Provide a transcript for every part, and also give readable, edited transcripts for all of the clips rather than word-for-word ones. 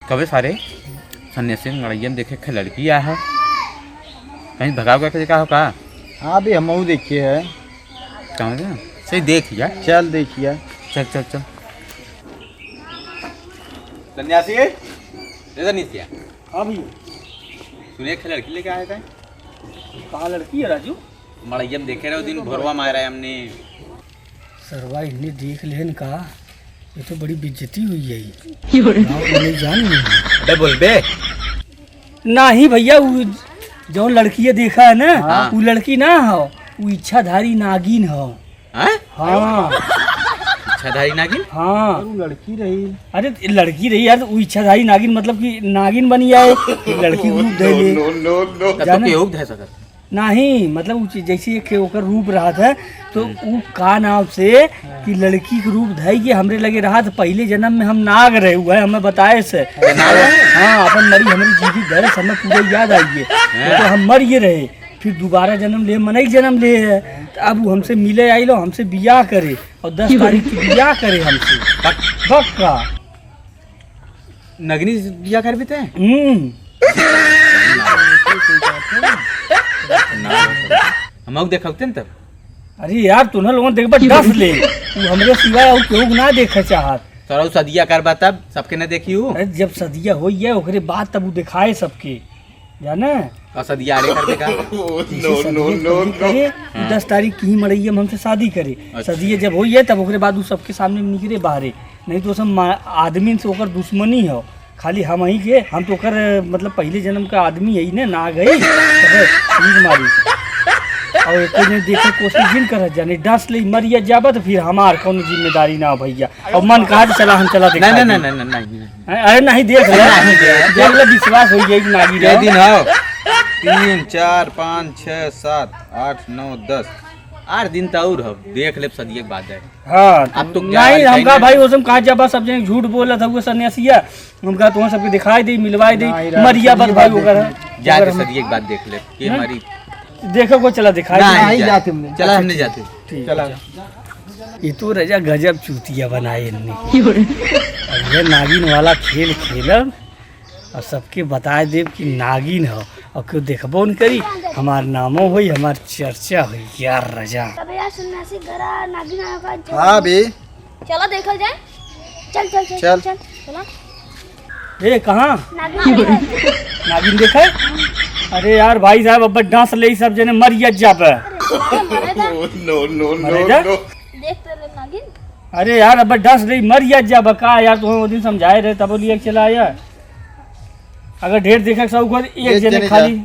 कभी सारे सन्यासी लड़ाइया में देखे खे लड़की आया है कहीं भगाव करके देखा हो का? हाँ भी हम देखिए है। क्या सही देख यार। चल देखिए। चल चल चल सन्यासी सन्यासी। हाँ भैया सुनिए खे लड़की लेके आया था। कहाँ लड़की है राजू? मड़ैया में देखे रहे दिन भोरवा मारा है हमने। सरवा इन्हें देख लेन का ये तो बड़ी बेइज्जती हुई है। जान नहीं बोल बे ना ही भैया वो जो लड़की देखा है ना। हाँ। वो लड़की ना हो वो इच्छाधारी नागिन हो। हाँ इच्छाधारी नागिन। हाँ लड़की रही। अरे लड़की रही यार वो इच्छाधारी नागिन मतलब कि नागिन बनी आए लड़की रूप दे ले नहीं मतलब जैसे एक ओकर रूप रहा था तो वो का नाम से कि लड़की के रूप धई के हमरे लगे रहा था। पहले जन्म में हम नाग रहे हुए हमें बताए से। हाँ अपन मरी हमारी जीवी दर हमें पूरे याद आइए तो हम मर ये रहे फिर दोबारा जन्म ले मनई जन्म ले है। तो अब वो हमसे मिले आई लो हमसे बियाह करे और 10 तारीख की बियाह करे हमसे पक्का नगनी बियाह कर भी थे। हम देखते तब। अरे यार तू ना लोगों देख डस ले तू हमरे सिवाय और केहू ना देखे चाहत। तोरा सदिया करबा तब सबके न देखियो। अरे जब सदिया हो है ओकरे बाद तब वो दिखाए सबके जाना और सदिया आड़े कर देगा। नो 10 तारीख की ही मड़ैया हमसे शादी करे। सदिया जब हो है तब ओकरे बाद वो सबके सामने निकले बाहरे नहीं तो सब आदमी से ओकर दुश्मनी हो खाली हम ही के हम तो ओकर मतलब पहले जन्म का आदमी यही ने ना गई मारी और एक ने देखे कोशिश जिन कर जाने डस ले मरिया जाबा तो फिर हमार कौन जिम्मेदारी ना भैया और मन कहा चला हम चला देख नहीं अरे नहीं देख ले विश्वास हो गया नागी रे दिन हो 3 4 5 6 7 8 9 10 8 दिन तो और हो देख ले सदिया के बाद है। हाँ अब तो नहीं हमका भाई उसम कहा जाबा सब जने झूठ बोला था वो सन्यासिया हमका तो सबके दिखाई दे मिलवाई दे मरिया बस भाई वगैरह जा के सदिया के बाद देख ले के हमारी देखो को चला दिखाई नहीं जाते हमने चला हमने जाते चला ये तो रजा गजब चूतिया बनाए इन्होंने। ये नागिन वाला खेल खेलन और सबके बताए दे कि नागिन हो और क्यों देखबो न करी हमार नामो होई हमार चर्चा होई यार रजा। अबे यार सन्यासी घरा नागिन आया का। हां बे चलो देखल जाए। चल चल चल चल चला ए कहां नागिन देखा? अरे यार भाई साहब अब डांस ले सब जने मरिया जाबे। नो नो नो देख तेरे नागिन। अरे यार अब डांस ले मरिया जाबे का यार तुम वो दिन समझाए रहे तब लिए चला आया। अगर ढेर देखा सब को एक जने खाली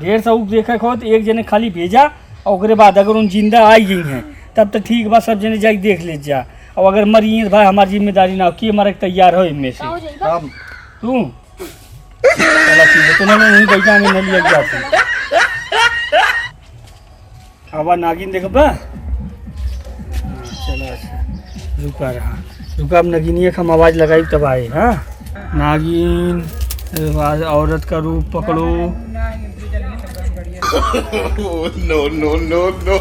ढेर सब देखा हो तो एक जने खाली भेजा और ओकरे बाद अगर उन जिंदा आई गई हैं तब तो ठीक बा सब जने जाके देख ले जा और अगर मरी भाई हमारी जिम्मेदारी ना हो कि हमारे तैयार हो इनमें से तू चला ठीक है तुम्हें नहीं बैठा में न लिया जाती अब नागिन देख बा चला रुका रहा रुका अब नगिनिया हम आवाज लगाई तब आए। हाँ नागिन औरत का रूप पकड़ो। नो नो नो नो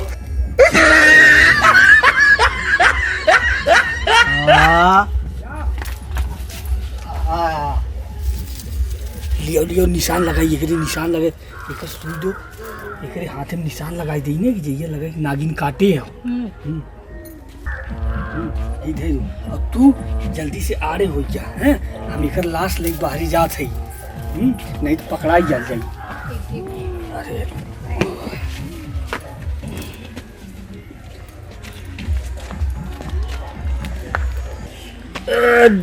लियो लियो निशान लगाई एकरे निशान लगे एक सुई दो एकरे हाथ में निशान लगाई दी ने कि जइया लगे नागिन काटे हो। इधर अब तू जल्दी से आड़े हो जा हैं हम एकर लाश ले बाहरी जात है नहीं तो पकड़ाई जा जाई। अरे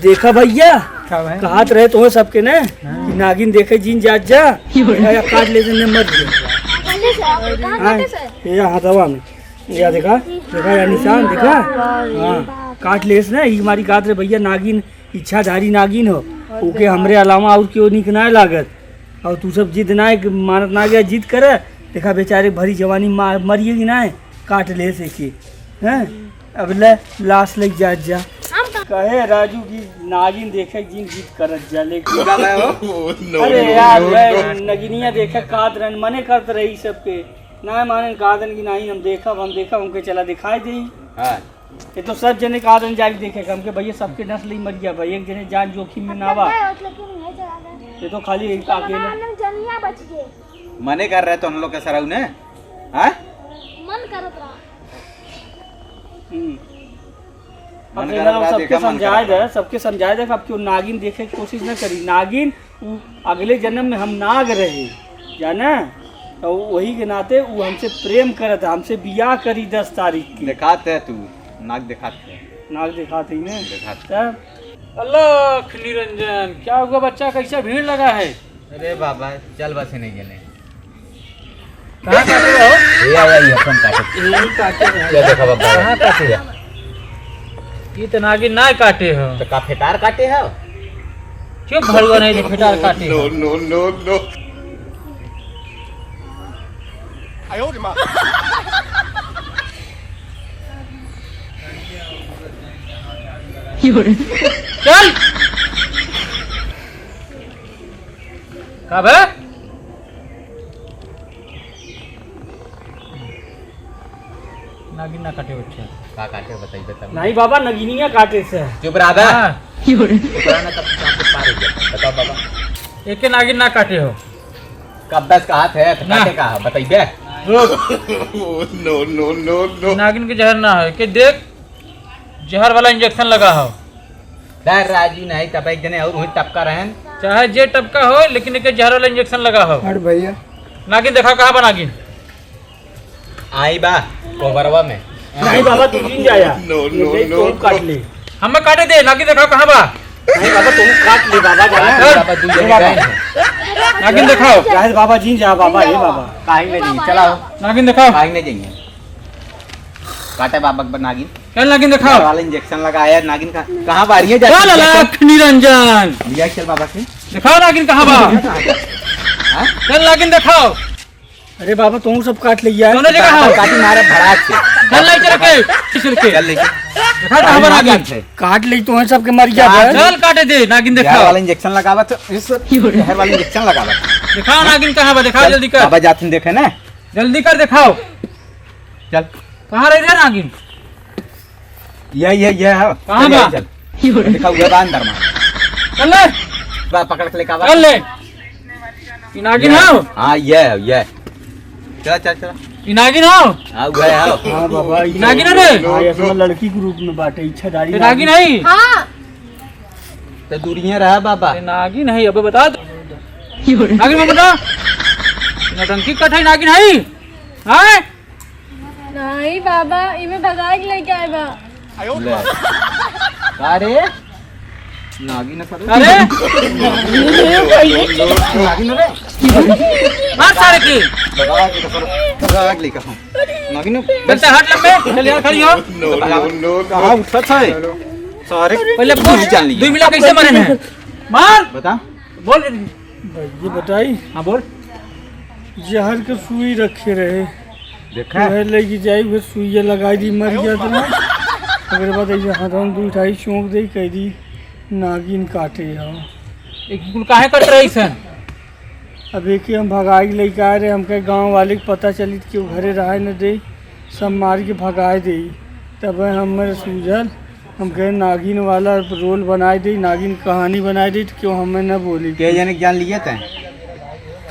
देखा भैया कहत रहे तो सबके ने नागिन देखे जिन जात जा काट ले जने मर गया हाथवा में या देखा देखा या निशान देखा। हाँ काट लेस ना ही हमारी काट रहे भैया नागिन इच्छाधारी नागिन हो ओके हमरे अलावा और क्यों निक ना लागत और तू सब जिद ना मानत ना गया जिद करे देखा बेचारे भरी जवानी मरिएगी ना काट ले से के हैं अब ले लाश ले जा कहे राजू की नागिन देखे जिन जीत करत जा लेकिन अरे यार नगिनिया देखे काट रन मने करत रही सबके ना माने कादन की नहीं हम देखा उनके चला दिखाई दी। हां ये तो सब जने का आदन जारी देखे हमके भैया सबके नस्ल ही मर गया भाई, एक जने जान जोखिम में ना आवा। ये तो खाली एक अकेले जनिया बच गए। मने कर रहे तो हम लोग कैसा रहू ने? हाँ मन करत रहा। अब मन देखा करत रहा, सबके देखा मन समझाए करत रहा। दे, सबके समझाए दे। अब क्यों नागिन देखे की कोशिश न करी। नागिन अगले जन्म में हम नाग रहे जाना, तो वही के नाते वो हमसे प्रेम करत, हमसे बियाह करी 10 तारीख की। दिखाते है तू नाक दिखाते है नाग दिखाते ही ना दिखाते। तब अल्लाह निरंजन, क्या हुआ बच्चा, कैसा भीड़ लगा है? अरे बाबा चल बस नहीं गेले कहाँ काटे हो? ये आया ये अपन काटे यही काटे हैं। क्या देखा बाबा कहाँ काटे? ये तो नागिन ना काटे हो। तो का फेटार काटे है क्यों भड़ुआ नहीं जो फिटार काटे हो? no, no, no. चल कब है? नागिन ना काटे बच्चा। का काटे बताइए बता नहीं बाबा नगिनिया काटे से। चुप रहा बे हाँ, पुराना कब चांद पे पार हो गया बताओ बाबा एक के नागिन ना काटे हो। कब दस का हाथ है तो ना। काटे का है बताइए रुक, Oh, no, no, no, no. नागिन के जहर ना है कि देख जहर वाला इंजेक्शन लगा हो। डर राजी नहीं तब एक जने और वही टपका रहन चाहे जे टपका हो लेकिन एक जहर वाला इंजेक्शन लगा हो। अरे भैया नागिन देखा कहाँ बा नागिन? आई बा कोबरवा में नहीं बाबा तू जीन जाया। No, no, ये no, तुम काट ले। हमें काटे दे। नागिन देखा कहाँ बा? नहीं बाबा तुम काट ले बाबा जाना। बाबा तू जने गए हैं। नागिन दिखाओ। चाहे बाबा जीन जा बाबा ये बाबा। काहे नहीं जाइए चलाओ नागिन दिखाओ। काहे नहीं जाइए काटे बाबा पर नागिन चल नागिन दिखाओ। वाला इंजेक्शन लगाया नागिन का कहाँ बारी है चल अलख निरंजन, लिया चल बाबा से दिखाओ नागिन कहाँ बा। हाँ? चल नागिन दिखाओ। अरे बाबा तुम सब काट ले यार। दोनों जगह हो। काटी मारे भड़ाक से चल नहीं चल के चल लेके दिखा कहाँ बा नागिन? काट ले तो है सबके मर गया काट। बे। चल काटे दे। नागिन जहर दिखाओ। वाला इंजेक्शन लगावा तो इस जहर वाला इंजेक्शन लगावा दिखाओ नागिन कहाँ बा, दिखाओ जल्दी कर। बाबा जाते देखे ना जल्दी कर दिखाओ। चल कहाँ रह रहा नागिन? ये कहाँ बा? दिखा उधर बा अंदर में चल ले बा पकड़ के लेके आवा चल ले। ये नागिन हो? हाँ ये चला चल चला ये नागिन हो? हाँ वो है हाँ। हाँ बाबा ये नागिन है रे? हाँ, ये सब लड़की के रूप में बाटे इच्छाधारी ये नागिन है? हाँ तो दूरियां रहा बाबा ये नागिन है। अबे बता दो। नागिन में बता। नटंकी कठाई नागिन है? हाँ? नहीं बाबा इमे भगा के लेके आए बा। ले अरे नागिन है सर अरे नागिन रे मार सारे की। भगा के लेके हम नागिन बच्चा हाथ लंबे। चल यार खड़ी हो। No, no, no, कहाँ no. उठत है सारे पहले पूछ जान लीजिए। 2 मिला कैसे मरे हैं? मार बता बोल। ये बताई हाँ बोल। जहर के सुई रखे रहे देखा वह लेके जाई फिर सुइया लगाई दी मर गया था। अगर बाद ऐसे हाथों में उठाई चौंक दे कह दी नागिन काटे हो। एक कुल काहे कट रही सन? अब एक हम भगाई लेके आए रहे हमके गांव वाले के पता चली कि वो घरे रहे न दे सब मार के भगाए दे। तब हमारे सूझल हम कहे नागिन वाला रोल बनाए दी नागिन कहानी बनाए दी तो क्यों हमें न बोली। के जने ज्ञान लिए थे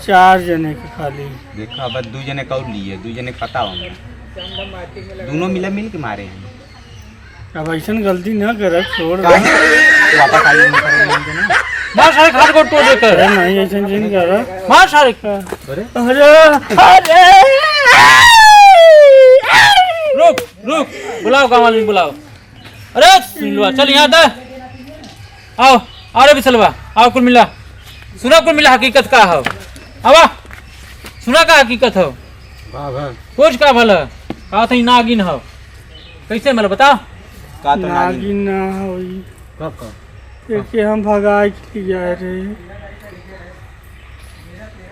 4 जने के खाली। देखा बस 2 जने कौर लिए 2 जने पता होंगे दोनों मिल के मारे हैं अब ऐसा गलती न कर छोड़ दे। वापस आइए नहीं करेंगे ना मार सारे खाट को तोड़ देकर। अरे नहीं ऐसा जिन कर मार सारे। अरे अरे रुक रुक बुलाओ गाँव वाले बुलाओ। अरे सिलवा चल यहाँ था। आओ अरे बिसलवा आओ कुल मिला सुना कुल मिला हकीकत का हो। आवा सुना का हकीकत हो कुछ का भला कहा था नागिन हो कैसे मतलब बताओ। का तो नागिन ना होई कब एक हम भगाए के जाए रहे।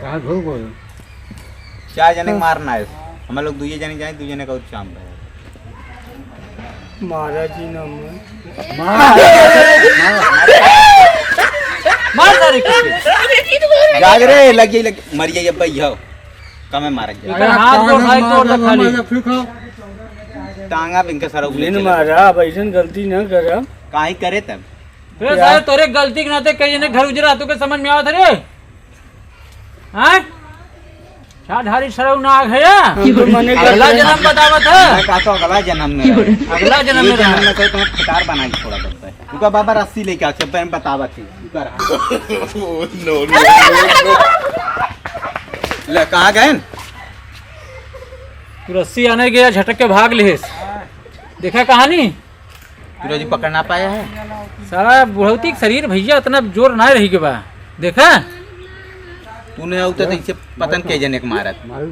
कहाँ घूर बोल 4 जने को मारना है हम लोग 2 जने जाए 2 जने का और शाम है महाराज जी नाम मार सारे किसे। जाग रे लग मर जाइए भाई हो कम मारा गया अगर हाथ को उठाई तो और खाली टांगा बिनके सारा उगले बिन चले। मारा अब ऐसन गलती न करब। काहे करे तब रे सारे तोरे गलती के नाते कई जने घर उजरा तू के समझ में आवत रे हां छाधारी सरौ नाग है या तो मने अगला जन्म बतावत है मैं का तो अगला जन्म में रहे। अगला जन्म में ये जन्म रहे। में कोई तुम्हें फटार बना के छोड़ा करता है उनका बाबा रस्सी लेके आके मैं बतावा थी उनका ले कहाँ गए तू रस्सी आने गया झटक के भाग लिस देखा कहानी सूरज जी पकड़ ना पाया है सारा बुढ़ौती शरीर भैया उतना जोर ना रही के बा देखा तूने उतर तो इसे पतन के जने के मारत